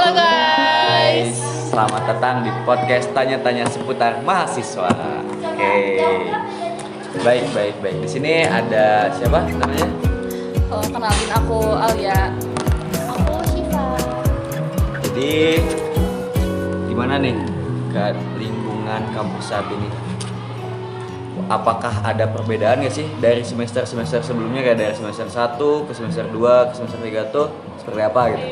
Halo guys. Selamat datang di podcast tanya-tanya seputar mahasiswa. Oke. Baik. Di sini ada siapa namanya? Kenalin aku Alia. Aku Syifa. Jadi gimana nih ke lingkungan kampus saat ini? Apakah ada perbedaan nggak sih dari semester sebelumnya, kayak dari semester 1 ke semester 2 ke semester 3 tuh seperti apa gitu?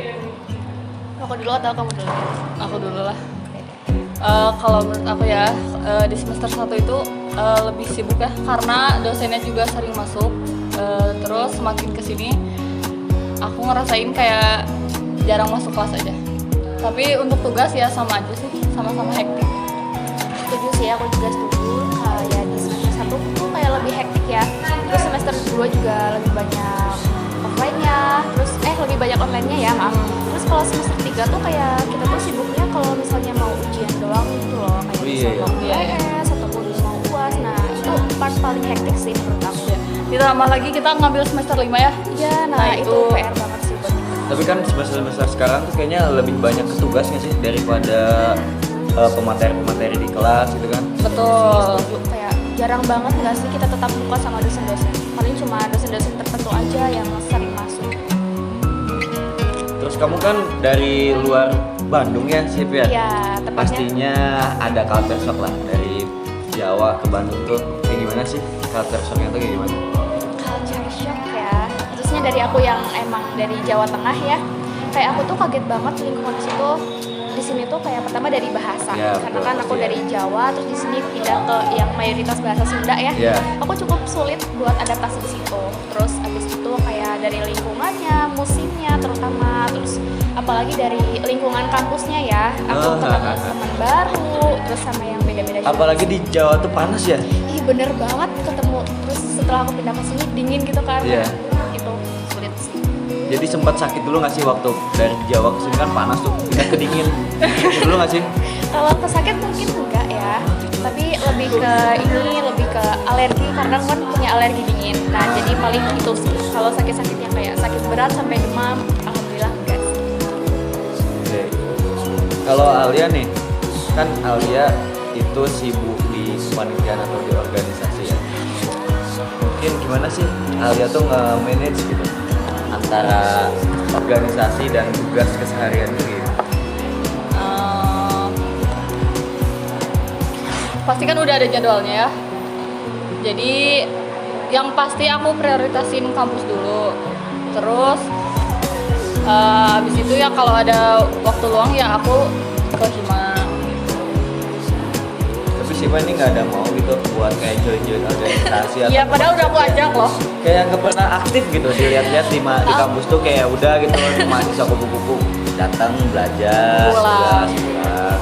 Aku dulu atau kamu dulu? Aku dulu lah. Kalau menurut aku ya, di semester 1 itu lebih sibuk ya, karena dosennya juga sering masuk. Terus semakin kesini aku ngerasain kayak jarang masuk kelas aja. Tapi untuk tugas ya sama aja sih, sama-sama hektik. Setuju sih, aku juga setuju. Kayak di semester 1 tuh kayak lebih hektik ya. Terus semester 2 juga lebih banyak offline-nya. Terus lebih banyak online-nya ya, maaf. Terus kalau semester 3 tuh kayak kita tuh sibuknya kalau misalnya mau ujian doang gitu loh. Kayak misalnya mau UAS ataupun mau UAS. Nah, itu part paling hektik sih menurut aku ya. Ditambah lagi kita ngambil semester 5 ya. Iya, nah itu PR banget sih buat kita. Tapi kan semester sekarang tuh kayaknya lebih banyak ke tugas nggak sih daripada pemateri di kelas gitu kan? Betul. Setuju. Kayak jarang banget nggak sih kita tetap muka sama dosen-dosen. Paling cuma dosen-dosen tertentu aja yang sering masuk. Terus kamu kan dari luar Bandung ya, Sip ya? Iya, tepatnya. Pastinya ada culture shock lah dari Jawa ke Bandung tuh. Kayak gimana sih culture shocknya tuh kayak gimana? Culture shock ya, khususnya dari aku yang emang dari Jawa Tengah ya. Kayak aku tuh kaget banget lingkungan situ. Di sini tuh kayak pertama dari bahasa, Ya, karena betul, kan aku pasti dari Jawa, terus di sini pindah ke yang mayoritas bahasa Sunda ya. Ya. Aku cukup sulit buat adaptasi di situ. Terus abis itu kayak dari lingkungannya, musimnya terutama, terus apalagi dari lingkungan kampusnya ya. Aku ketemu teman baru, terus sama yang beda-beda juga. Apalagi di Jawa tuh panas ya? Ih bener banget ketemu. Terus setelah aku pindah ke sini dingin gitu kan. Iya. Itu sulit sih. Jadi sempat sakit dulu nggak sih waktu dari Jawa ke sini kan panas tuh, kita kedingin. Sakit dulu nggak sih? Kalau kesakit mungkin enggak ya, tapi lebih ke lebih ke alergi karena kan punya alergi dingin. Nah jadi paling itu sih. Kalau sakit-sakit yang kayak sakit berat sampai demam, alhamdulillah enggak sih. Oke. Kalau Alia nih, kan Alia itu sibuk di kepanitiaan atau di organisasi ya. Mungkin gimana sih Alia tuh nge-manage gitu antara organisasi dan tugas keseharian gitu? Pasti kan udah ada jadwalnya ya. Jadi yang pasti aku prioritasin kampus dulu. Terus habis itu ya kalau ada waktu luang ya aku ke Hima. Tapi Siva ini nggak ada mau gitu buat kayak join organisasi atau Iya padahal udah aku ajak loh. kayak nggak pernah aktif gitu, dilihat-lihat di kampus tuh kayak udah gitu mahasiswa kupu-kupu datang belajar Pulang. pulang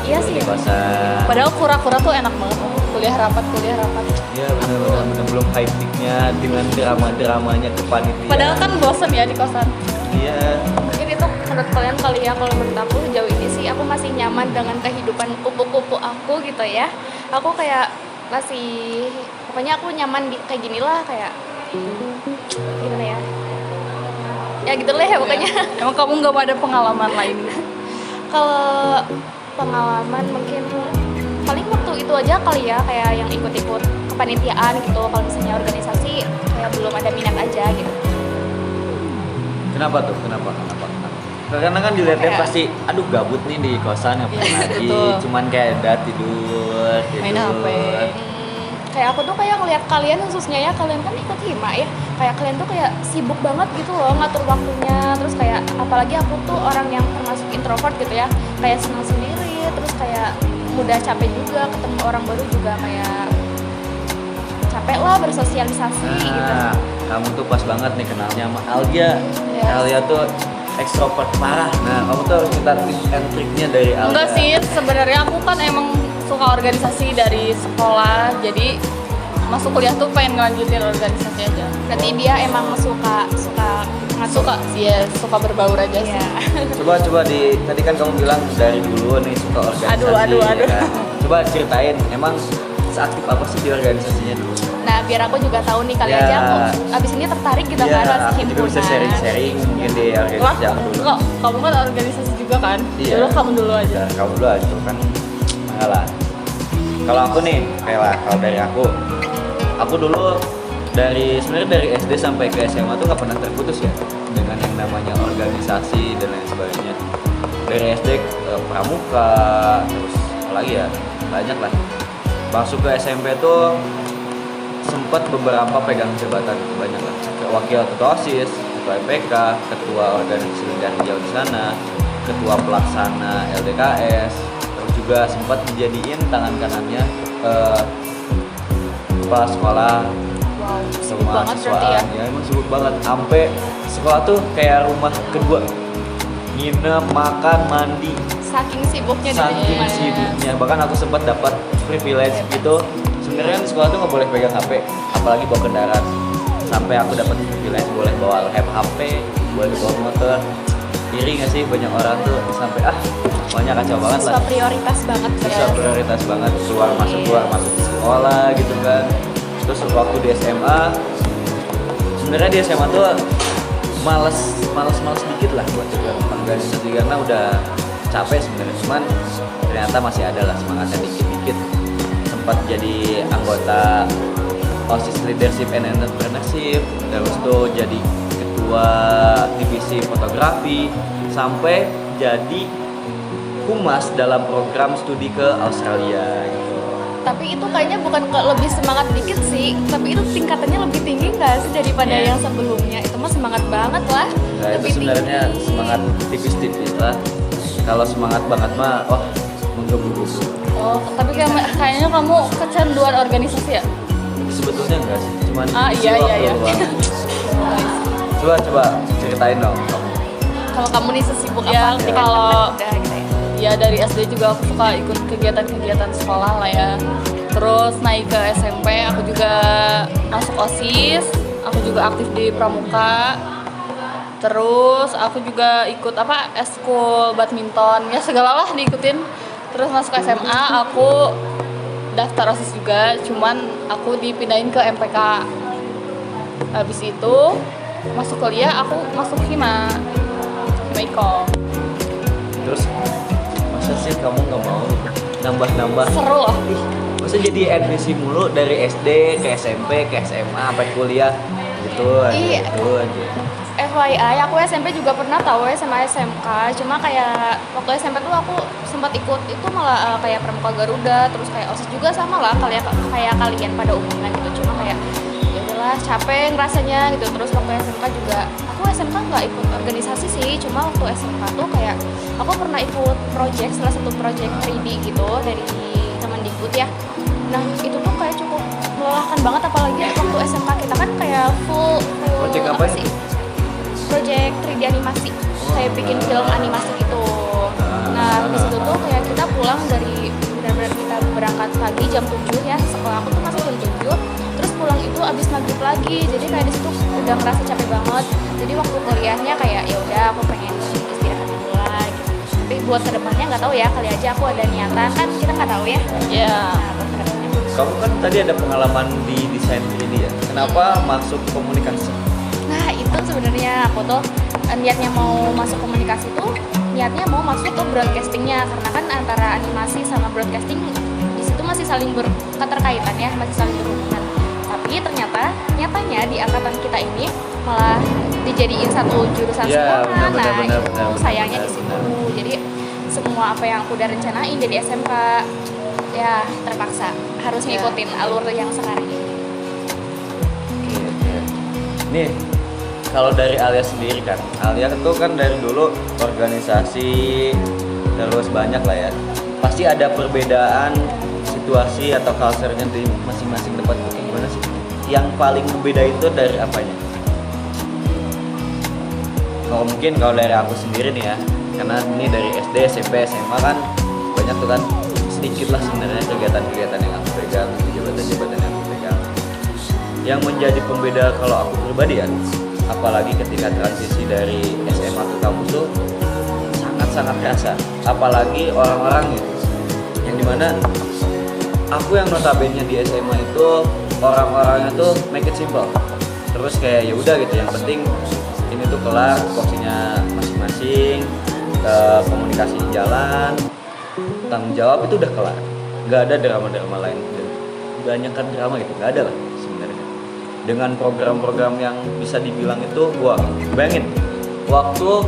Iya tidur sih. di kosan. Padahal kura-kura tuh enak banget. Kuliah rapat. Iya benar belum high peaknya dengan drama-dramanya kepanitiaan. Padahal kan bosen ya di kosan. Iya. Mungkin itu menurut kalian kali ya. Kalau menurut aku sejauh ini sih aku masih nyaman dengan kehidupan kupu-kupu aku gitu ya. Aku kayak masih, pokoknya aku nyaman kayak gini lah, kayak gimana ya? Ya gitu lah ya pokoknya. Emang kamu nggak ada pengalaman lain? Kalau pengalaman mungkin paling waktu itu aja kali ya, kayak yang ikut-ikut kepanitiaan gitu. Kalau misalnya organisasi kayak belum ada minat aja gitu. Kenapa tuh? Kenapa? Karena kan dilihatnya Kayak- pasti, aduh gabut nih di kosan ngapain Iya, lagi, betul. cuman kayak udah tidur. Main HP. Kayak aku tuh kayak ngeliat kalian khususnya ya, kalian kan ikut Hima ya, kayak kalian tuh kayak sibuk banget gitu loh ngatur waktunya. Terus kayak apalagi aku tuh orang yang termasuk introvert gitu ya, kayak senang sendiri, terus kayak mudah capek juga, ketemu orang baru juga kayak capek lah bersosialisasi gitu. Nah, kamu tuh pas banget nih kenalnya sama Alia. Yes. Alia tuh ekstrovert parah. Nah, kamu tuh harus minta tips and triknya dari Alia. Enggak sih, sebenarnya aku kan emang suka organisasi dari sekolah. Jadi masuk kuliah tuh pengen ngelanjutin organisasi aja. Berarti dia emang suka Suka berbaur aja sih. ya. Coba tadi kan kamu bilang dari dulu nih suka organisasi. Aduh. ya kan? Coba ceritain, emang seaktif apa sih di organisasinya dulu? Nah biar aku juga tahu nih kali Ya. aja aku abis ini tertarik kita Iya, bahas aku juga himpunan. bisa sharing-sharing mungkin di Wah, organisasi aku dulu. kok kamu kan organisasi juga kan. Iya. Dulu kamu dulu aja. Dan kamu dulu aja kan ngalah. Kalau aku nih, kayak kalau dari aku dulu sebenarnya dari SD sampai ke SMA tuh nggak pernah terputus ya dengan yang namanya organisasi dan lain sebagainya. Dari SD ke pramuka, terus apalagi ya banyak lah. Masuk ke SMP tuh sempat beberapa pegang jabatan banyak lah. Wakil ketua OSIS, ketua EPK, ketua organisasi lingkaran hijau di sana, ketua pelaksana LDKS, terus juga sempat dijadiin tangan kanannya kepala sekolah. Wow, sibuk banget berarti ya. Ya emang sibuk banget. Sampai sekolah tuh kayak rumah kedua. Nginep, makan, mandi. Saking sibuknya Saking dulu. sibuknya. Bahkan aku sempat dapat privilege gitu. Sebenarnya di sekolah tuh nggak boleh pegang HP, apalagi bawa kendaraan. Sampai aku dapat privilege boleh bawa HP, boleh bawa motor. Iri nggak sih banyak orang tuh sampai pokoknya kacau banget lah. Siswa prioritas banget Siswa prioritas banget keluar masuk sekolah gitu kan. Terus waktu di SMA sebenarnya di SMA tuh males dikit lah buat ikut organisasi karena udah capek sebenarnya, cuman ternyata masih ada lah semangatnya dikit-dikit. Sempat jadi anggota OSIS Leadership and Entrepreneurship, terus tuh jadi ketua divisi fotografi, sampai jadi humas dalam program studi ke Australia gitu. Tapi itu kayaknya bukan lebih semangat dikit sih, tapi itu tingkatannya lebih tinggi nggak sih daripada Iya. yang sebelumnya? Itu mah semangat banget lah. Nah itu lebih sebenarnya tinggi. semangat tipis-tipis lah. Kalau semangat banget mah, menggebu-gebu. Oh, tapi kayaknya kamu kecanduan organisasi ya? Sebetulnya enggak sih, cuman Iya. waktu luang. Coba ceritain dong kamu. Kalau kamu nih sesibuk Ya, apa? kalau- udah gitu ya. Ya dari SD juga aku suka ikut kegiatan-kegiatan sekolah lah ya. Terus naik ke SMP aku juga masuk OSIS, aku juga aktif di pramuka. Terus aku juga ikut eskul badminton, ya segala lah diikutin. Terus masuk SMA aku daftar OSIS juga, cuman aku dipindahin ke MPK. Habis itu masuk kuliah aku masuk Hima Ikom. Terus masa sih kamu nggak mau nambah-nambah? Seru loh. Masa jadi admisi mulu dari SD ke SMP ke SMA sampai kuliah gitu aja, Iya. gitu aja. FYI, aku SMP juga pernah tahu ya sama SMK. Cuma kayak waktu SMP tuh aku sempat ikut itu malah kayak Pramuka Garuda, terus kayak OSIS juga sama lah kayak kalian pada umumnya gitu. Cuma kayak ya udahlah capek ngerasanya gitu. Terus waktu SMK juga aku SMK nggak ikut organisasi sih, cuma waktu SMK tuh kayak aku pernah ikut project, salah satu project 3D gitu dari Kemendikbud ya. Nah itu tuh kayak cukup melelahkan banget, apalagi waktu SMK kita kan kayak full Project apa sih? Project 3D animasi, kayak bikin film animasi gitu. Nah di situ tuh kayak kita pulang dari benar-benar kita berangkat pagi jam 7 ya, sekolah aku tuh masuk jam 7, terus pulang itu abis maghrib lagi. Jadi kayak di situ udah ngerasa capek banget. Jadi waktu kuliahnya kayak ya udah aku pengen istirahat dulu lah gitu. Tapi buat kedepannya nggak tahu ya, kali aja aku ada niatan, kan kita nggak tahu ya. Ya. Nah, buat kedepannya. Kamu kan tadi ada pengalaman di desain 3D ya. Kenapa masuk komunikasi? Nah itu sebenarnya aku tuh niatnya mau masuk komunikasi tuh niatnya mau masuk ke broadcastingnya, karena kan antara animasi sama broadcasting di situ masih saling berketerkaitan ya, masih saling berhubungan. Tapi nyatanya di angkatan kita ini malah dijadiin satu jurusan Ya, sekolah. benar, Itu sayangnya di situ. benar. Jadi semua apa yang aku udah rencanain jadi SMK ya terpaksa harus ngikutin alur yang sekarang ini. Oke. Nih, kalau dari Alia sendiri kan, Alia itu kan dari dulu organisasi terus banyak lah ya. Pasti ada perbedaan situasi atau culture-nya di masing-masing tempat. Gimana sih? Yang paling berbeda itu dari apanya? Kalau dari aku sendiri nih ya, karena ini dari SD, SMP, SMA kan banyak tuh kan, sedikit lah sebenarnya kegiatan-kegiatan yang aku pegang, jabatan-jabatan yang aku pegang. Yang menjadi pembeda kalau aku pribadi ya, apalagi ketika transisi dari SMA ke kampus tuh sangat-sangat terasa. Apalagi orang-orangnya, yang dimana aku yang notabene di SMA itu orang-orangnya tuh make it simple. Terus kayak ya udah gitu, yang penting ini tuh kelar porsinya masing-masing, komunikasi jalan, tanggung jawab itu udah kelar, nggak ada drama-drama lain. Dan kebanyakan drama gitu nggak ada lah sebenarnya. Dengan program-program yang bisa dibilang itu, gua bayangin waktu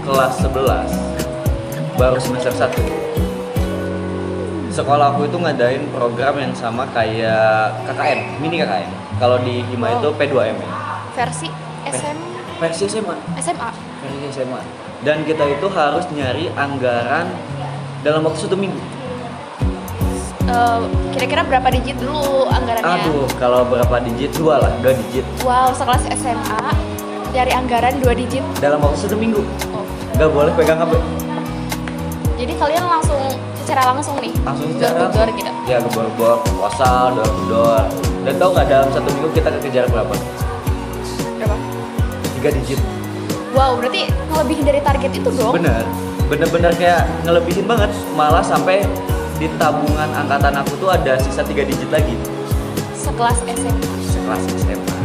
kelas 11 baru semester 1, sekolah aku itu ngadain program yang sama kayak KKN, mini KKN. Kalau di Hima itu P2M ya. Versi Versi SMA. SMA. Versi SMA. Dan kita itu harus nyari anggaran dalam waktu 1 minggu. Kira-kira berapa digit dulu anggarannya? Aduh, kalau berapa digit? 2 digit. Wow, sekelas SMA dari anggaran 2 digit. Dalam waktu 1 minggu. Oh. Nggak boleh pegang HP. Jadi kalian langsung secara langsung nih? Langsung door to door gitu? Ya, gebor-gebor, wasal, door to door. Dan tau nggak dalam 1 minggu kita kekejar berapa? Berapa? 3 digit. Wow, berarti ngelebihin dari target itu dong? Bener-bener kayak ngelebihin banget. Malah sampai di tabungan angkatan aku tuh ada sisa 3 digit lagi. Sekelas SMA. Sekelas SMA.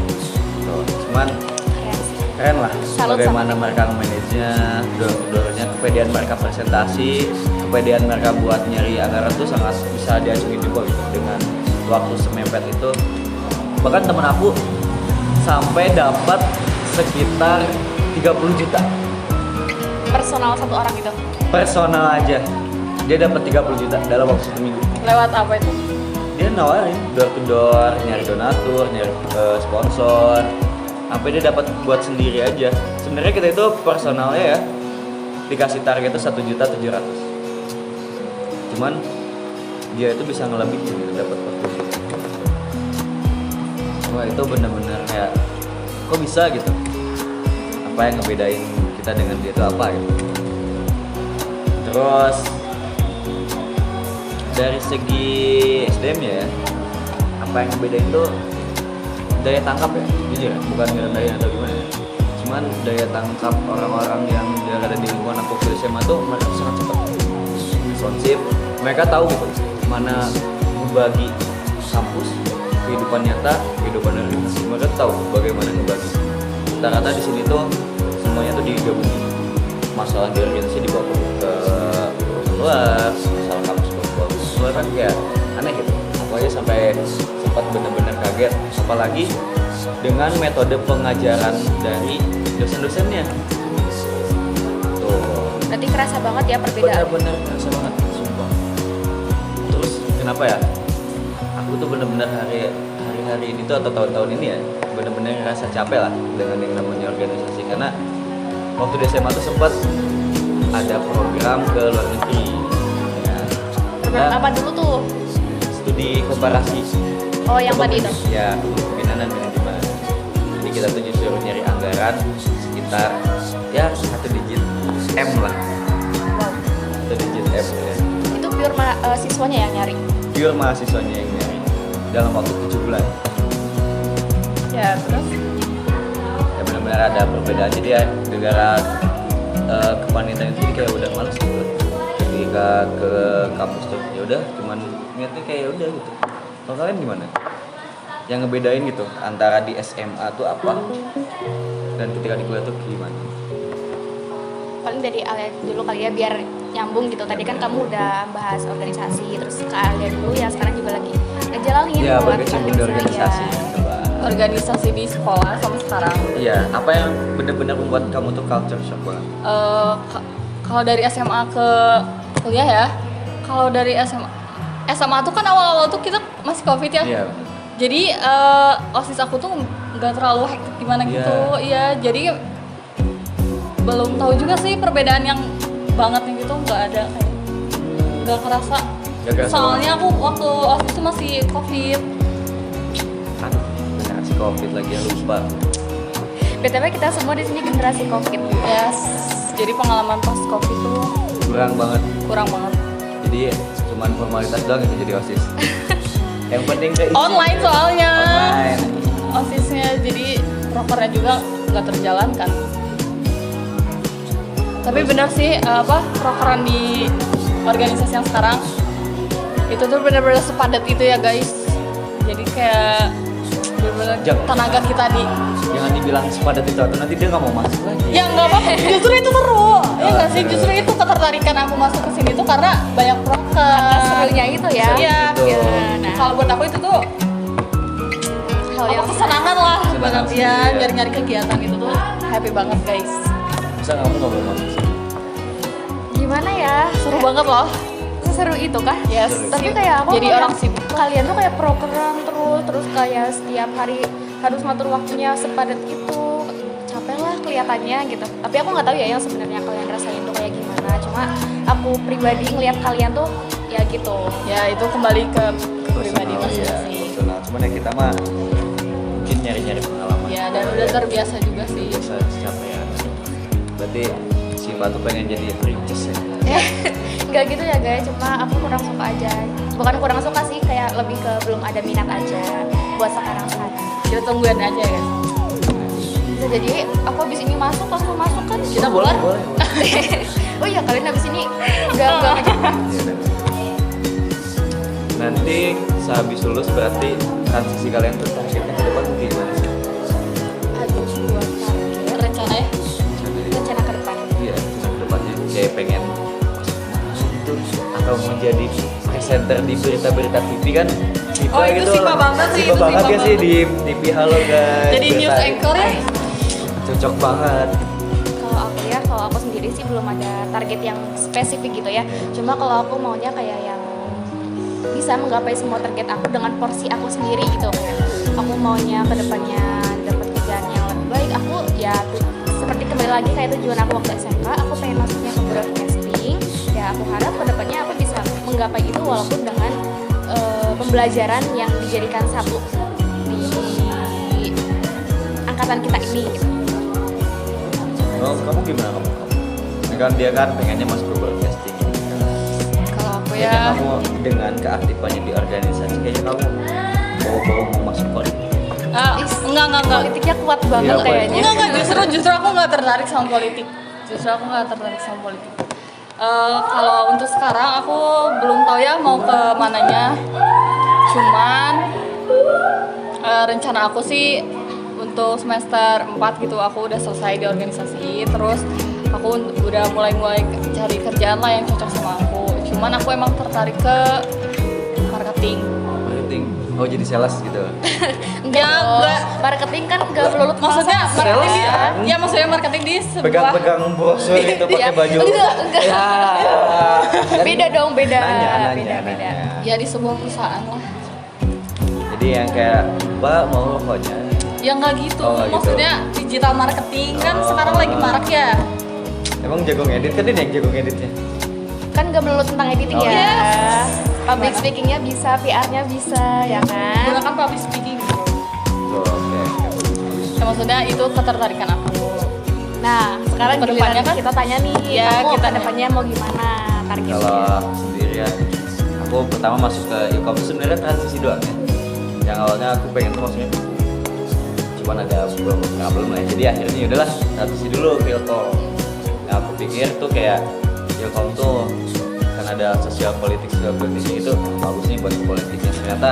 Tuh, cuman Keren sih. keren lah Salut bagaimana mereka manage-nya, door-to-door-nya, kepedean mereka presentasi, kepedean mereka buat nyari anggaran tuh sangat bisa diacungin juga gitu. Dengan waktu semepet itu. Bahkan temen aku sampai dapat sekitar 30 juta Personal satu orang gitu? personal aja. Dia dapat 30 juta dalam waktu 1 minggu. Lewat apa itu? Dia nawarin door to door, nyari donatur, nyari sponsor, sampai dia dapat buat sendiri aja. Sebenarnya kita itu personalnya ya dikasih target itu 1.700.000. Cuman dia itu bisa ngelebihin gitu, dapat waktu itu. Wah, itu bener-bener kayak kok bisa gitu. Apa yang ngebedain kita dengan dia itu apa gitu. Terus dari segi SDM ya, apa yang ngebedain tuh daya tangkap ya, jujur ya, bukan ngerendahin atau gimana ya. Cuman daya tangkap orang-orang yang ada di lingkungan aku di SMA tuh mereka sangat cepat responsif. Mereka tahu gitu mana membagi kampus, kehidupan nyata, kehidupan organisasi. Mereka tahu bagaimana ngebagi. Rata-rata di sini tuh semuanya tuh digabungin. Masalah di organisasi dibawa ke luar, masalah kampus dibawa ke luar, kan kayak aneh gitu. Pokoknya sampai sempat benar-benar kaget, apalagi dengan metode pengajaran dari dosen-dosennya. Tuh. Berarti kerasa banget ya perbedaan? Benar-benar kerasa banget, sumpah. Terus kenapa ya? Aku tuh benar-benar hari-hari ini tuh atau tahun-tahun ini ya benar-benar ngerasa capek lah dengan yang namanya organisasi, karena waktu di SMA tuh sempat ada program ke luar negeri ya. Program apa dulu tuh? Studi komparasi. Oh, yang tadi itu? Ya, kepemimpinan dan manajemen. Jadi kita tuh disuruh nyari anggaran sekitar ya 1 digit M lah. Wow. 1 digit M ya. Itu pure siswanya yang nyari? Pure mahasiswanya yang nyari dalam waktu 7 bulan. Ya, terus? Ya benar-benar ada perbedaan. Jadi ya negara kepanitiaan itu kayak udah males gitu. Ketika ke kampus tuh ya udah cuman niatnya kayak ya udah gitu. Kalau kalian gimana? Yang ngebedain gitu antara di SMA tuh apa dan ketika di kuliah tuh gimana? Paling dari Alia dulu kali ya biar nyambung gitu. Tadi kan kamu udah bahas organisasi, terus ke Alia dulu ya sekarang juga lagi ngejalanin Ya, buat berkecimpung di organisasi. Coba. Organisasi di sekolah sama sekarang. Iya, apa yang benar-benar membuat kamu tuh culture shock banget? Kalau dari SMA ke kuliah ya, kalau dari SMA tuh kan awal-awal tuh kita masih COVID ya. Iya. Jadi OSIS aku tuh nggak terlalu hektik gimana Iya. gitu. Iya, jadi belum tahu juga sih perbedaan yang banget gitu, nggak ada kayak nggak kerasa. Nggak kerasa Soalnya aku waktu OSIS tuh masih COVID. Aduh, generasi COVID lagi ya, lupa. BTW kita semua di sini generasi COVID. Yes, jadi pengalaman pas COVID tuh Kurang banget. kurang banget. Jadi cuman formalitas doang itu jadi OSIS. Yang penting keisi. Online soalnya. Online. OSISnya jadi prokernya juga nggak terjalankan. Tapi benar sih prokeran di organisasi yang sekarang itu tuh benar-benar sepadat itu ya guys. Jadi kayak benar-benar tenaga kita Jangan dibilang sepadat itu atau nanti dia nggak mau masuk lagi. ya nggak apa-apa, justru itu seru. Ya nggak sih, justru itu ketertarikan aku masuk ke sini tuh karena banyak proker. Serunya itu ya. Iya. Gitu. Nah, Kalau buat aku itu tuh hal yang kesenangan lah Kesenangan banget sendiri, ya, ya. nyari-nyari kegiatan gitu tuh happy banget guys. Masa kamu nggak mau masuk sih? gimana ya? Seru banget loh. Seseru itu kah? Yes. Seru. Tapi kayak aku Jadi ngeliat orang sibuk. kalian tuh kayak program terus kayak setiap hari harus ngatur waktunya sepadat itu. Capek lah kelihatannya gitu. Tapi aku nggak tahu ya yang sebenarnya kalian rasain tuh kayak gimana. Cuma aku pribadi ngelihat kalian tuh ya gitu. Ya itu kembali ke pribadi Personal, ya, masing-masing. personal. Cuman ya kita mah mungkin nyari-nyari pengalaman. Ya dan udah terbiasa juga sih. Biasa capek ya. Berarti si Fatu pengen jadi princess ya. Nggak gitu ya guys, cuma aku kurang suka aja. Bukan kurang suka sih, kayak lebih ke belum ada minat aja buat sekarang. Kita tungguin aja ya. Bisa jadi aku habis ini masuk langsung masuk kan? Kita boleh, keluar. boleh. Oh iya kalian habis ini nggak Ya udah. Nanti sehabis lulus berarti transisi kalian tuh targetnya ke depan mungkin gimana sih? aduh buat target Rencana ya. rencana ke depan. Iya, ke depannya kayak pengen masuk itu atau menjadi presenter di berita-berita TV kan? Oh, itu Sipa banget sih, Sipa itu banget Sipa ya sih banget. di TV Halo guys. Jadi news Berita- anchor ya. Cocok banget. Kalau aku sendiri sih belum ada target yang spesifik gitu ya. Cuma kalau aku maunya kayak yang bisa menggapai semua target aku dengan porsi aku sendiri gitu. Kayak aku maunya ke depannya dapat kerjaan yang lebih baik. Aku ya seperti kembali lagi kayak tujuan aku waktu SMK, aku pengen masuknya ke broadcasting. Ya aku harap ke depannya aku bisa menggapai itu walaupun dengan pembelajaran yang dijadikan satu di angkatan kita ini gitu. Oh, kamu gimana kamu? Ini kan dia kan pengennya masuk ke broadcasting. Kalau aku Kayaknya ya. kamu dengan keaktifannya di organisasi kayaknya kamu bawa mau masuk politik. Enggak. Politiknya kuat banget Iya, kayaknya. Enggak, justru aku nggak tertarik sama politik. Justru aku nggak tertarik sama politik. Kalau untuk sekarang aku belum tahu ya mau ke mananya. Cuman rencana aku sih untuk semester 4 gitu aku udah selesai di organisasi. Terus aku udah mulai cari kerjaan lah yang cocok sama aku. Cuman aku emang tertarik ke marketing. Marketing. Oh, jadi sales gitu. Ya, enggak. Marketing kan nggak melulu Maksudnya marketing di, kan? ya maksudnya marketing di sebuah Pegang-pegang brosur itu pakai Ya, baju. enggak. Ya. Beda dong, beda. Nanya. Beda. ya di sebuah perusahaan lah. Jadi yang kayak, Mbak mau pokoknya. Ya nggak gitu, Oh, nggak gitu. maksudnya digital marketing kan Oh. sekarang lagi marak ya. Emang jago ngedit kan ini yang jago ngeditnya. Kan nggak melulu tentang editing Oh, ya. yes. Public speakingnya bisa, PR-nya bisa, ya kan? Gunakan public speaking gitu. Tuh, oke. Ya, maksudnya itu ketertarikan aku. Nah, sekarang Kedepannya giliran kan? kita tanya nih, Ya, kamu kita kedepannya mau gimana targetnya? Kalau aku sendiri ya, aku pertama masuk ke Ilkom itu sebenarnya transisi doang ya. Yang awalnya aku pengen tuh maksudnya cuman ada beberapa problem lah ya. Jadi akhirnya yaudahlah transisi dulu ke Ilkom. Nah, aku pikir tuh kayak Ilkom tuh kan ada sosial politik itu bagus nih buat politiknya. Ternyata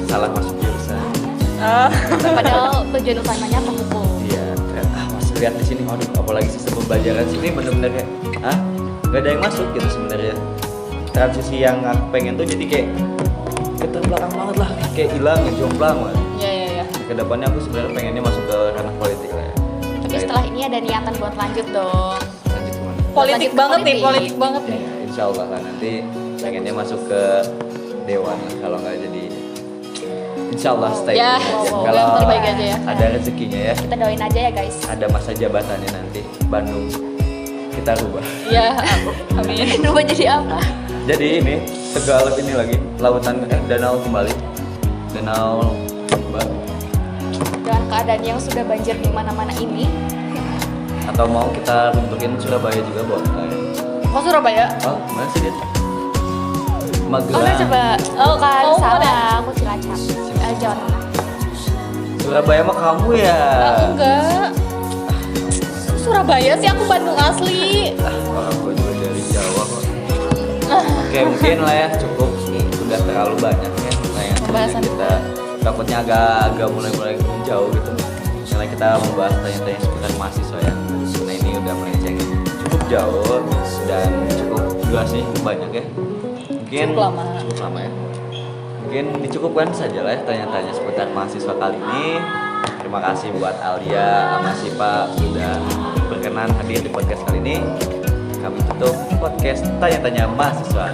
salah masuk jurusan. Padahal tujuan utamanya penghukum. Iya, kayak masih lihat di sini, aduh apalagi sistem pembelajaran sini bener-bener kayak, gak ada yang masuk gitu sebenarnya. Transisi yang aku pengen tuh jadi kayak keterbelakang banget lah, kayak hilang, jomplang banget. Ya. Kedepannya aku sebenarnya pengennya masuk ke ranah politik lah ya. Tapi setelah ini ada niatan buat lanjut dong. Lanjut kemana? Politik Lanjut ke banget nih, politik. politik banget nih. Ya, insya Allah lah nanti pengennya masuk ke dewan lah, kalau nggak jadi insya Allah stay Ya, aja. wow, Kalau yang terbaik aja ya. ada rezekinya ya, Kita doain aja ya guys. ada masa jabatannya nanti Bandung kita rubah. Ya, amin. Berubah jadi apa? Jadi ini Tegalep ini lagi lautan danau kembali, danau baru. Dengan keadaan yang sudah banjir di mana-mana ini, Atau mau kita bentukin Surabaya juga boleh. Kok Surabaya? Oh mana sih dia? oh Magelang. udah coba. Oh kan Oh, salah, mana? aku Cilacap. Jawa Tengah. Surabaya mah kamu ya. Enggak. Surabaya sih, aku Bandung asli. Orang gue juga dari Jawa kok. Oke mungkin lah ya cukup. Udah terlalu banyak ya yang Pembahasan. kita takutnya agak mulai jauh gitu. Misalnya kita membahas tanya-tanya seputar mahasiswa ya. Nah ini udah melenceng. cukup jauh dan cukup durasi banyak ya. Mungkin Cukup lama ya. Mungkin dicukupkan saja lah ya tanya-tanya seputar mahasiswa kali ini. Terima kasih buat Alia sama Sipa sudah berkenan hadir di podcast kali ini. Kami tutup podcast tanya-tanya mahasiswa.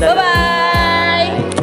Bye bye.